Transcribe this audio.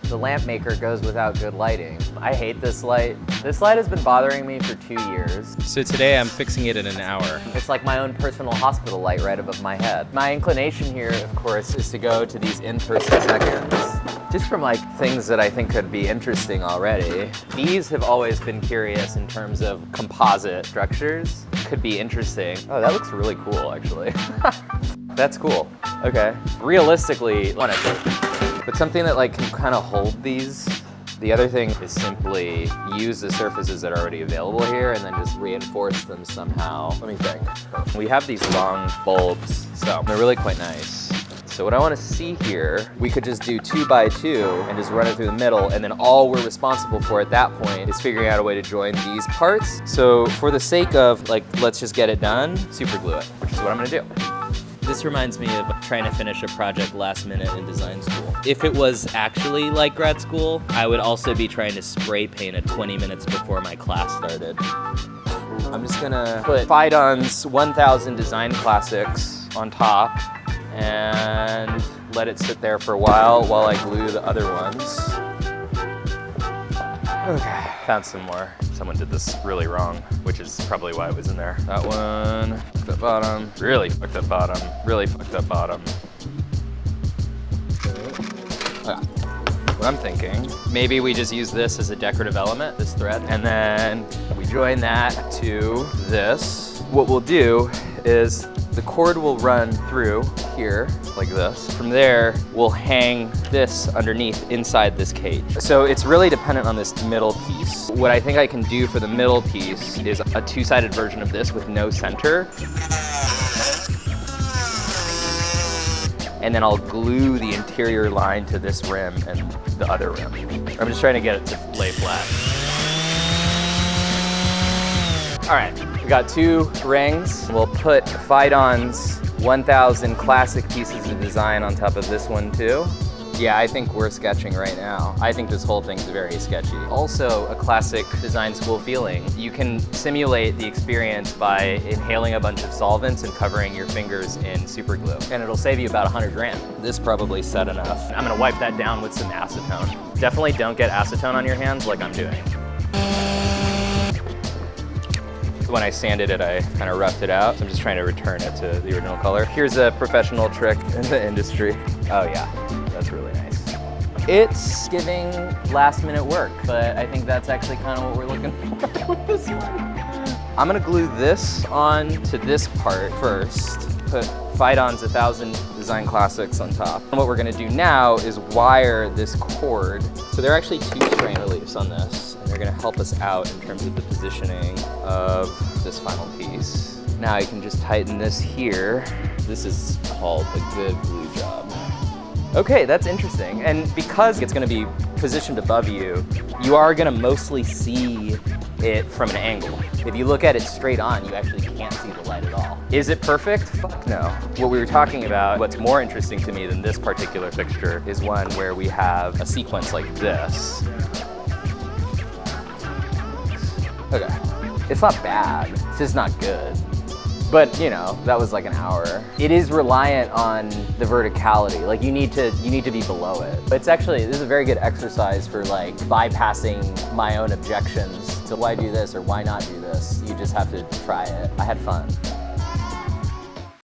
the lamp maker goes without good lighting. I hate this light. This light has been bothering me for 2 years. So today I'm fixing it in an hour. It's like my own personal hospital light right above my head. My inclination here, of course, is to go to these in-person check-ins. Just from like things that I think could be interesting already. These have always been curious in terms of composite structures. Could be interesting. Oh, that looks really cool, actually. That's cool. Okay. Realistically, but something that like can kind of hold these. The other thing is simply use the surfaces that are already available here and then just reinforce them somehow. Let me think. We have these long bulbs, so they're really quite nice. So what I want to see here, we could just do 2 by 2 and just run it through the middle, and then all we're responsible for at that point is figuring out a way to join these parts. So for the sake of like, let's just get it done, super glue it, which is what I'm gonna do. This reminds me of trying to finish a project last minute in design school. If it was actually like grad school, I would also be trying to spray paint it 20 minutes before my class started. I'm just gonna put Phaidon's 1000 Design Classics on top and let it sit there for a while I glue the other ones. Okay, found some more. Someone did this really wrong, which is probably why it was in there. That one, fucked up bottom, really fucked up bottom, really fucked up bottom. Okay. What I'm thinking, maybe we just use this as a decorative element, this thread, and then we join that to this. What we'll do is the cord will run through here like this. From there, we'll hang this underneath inside this cage. So it's really dependent on this middle piece. What I think I can do for the middle piece is a two-sided version of this with no center. And then I'll glue the interior line to this rim and the other rim. I'm just trying to get it to lay flat. All right, we got 2 rings. We'll put Phaidon's 1000 classic pieces of design on top of this one too. Yeah, I think we're sketching right now. I think this whole thing's very sketchy. Also a classic design school feeling. You can simulate the experience by inhaling a bunch of solvents and covering your fingers in super glue. And it'll save you about 100 grand. This probably said enough. I'm gonna wipe that down with some acetone. Definitely don't get acetone on your hands like I'm doing. When I sanded it, I kind of roughed it out. So I'm just trying to return it to the original color. Here's a professional trick in the industry. Oh yeah, that's really nice. It's giving last minute work, but I think that's actually kind of what we're looking for with this one. I'm gonna glue this on to this part first, put Phaidon's 1000 Design Classics on top. And what we're gonna do now is wire this cord. So there are actually 2 strain reliefs on this. They're gonna help us out in terms of the positioning of this final piece. Now I can just tighten this here. This is called a good glue job. Okay, that's interesting. And because it's gonna be positioned above you, you are gonna mostly see it from an angle. If you look at it straight on, you actually can't see the light at all. Is it perfect? Fuck no. What we were talking about, what's more interesting to me than this particular fixture is one where we have a sequence like this. Okay, it's not bad, it's just not good. But you know, that was like an hour. It is reliant on the verticality. Like you need to be below it. But it's actually, this is a very good exercise for like bypassing my own objections to why do this or why not do this. You just have to try it. I had fun.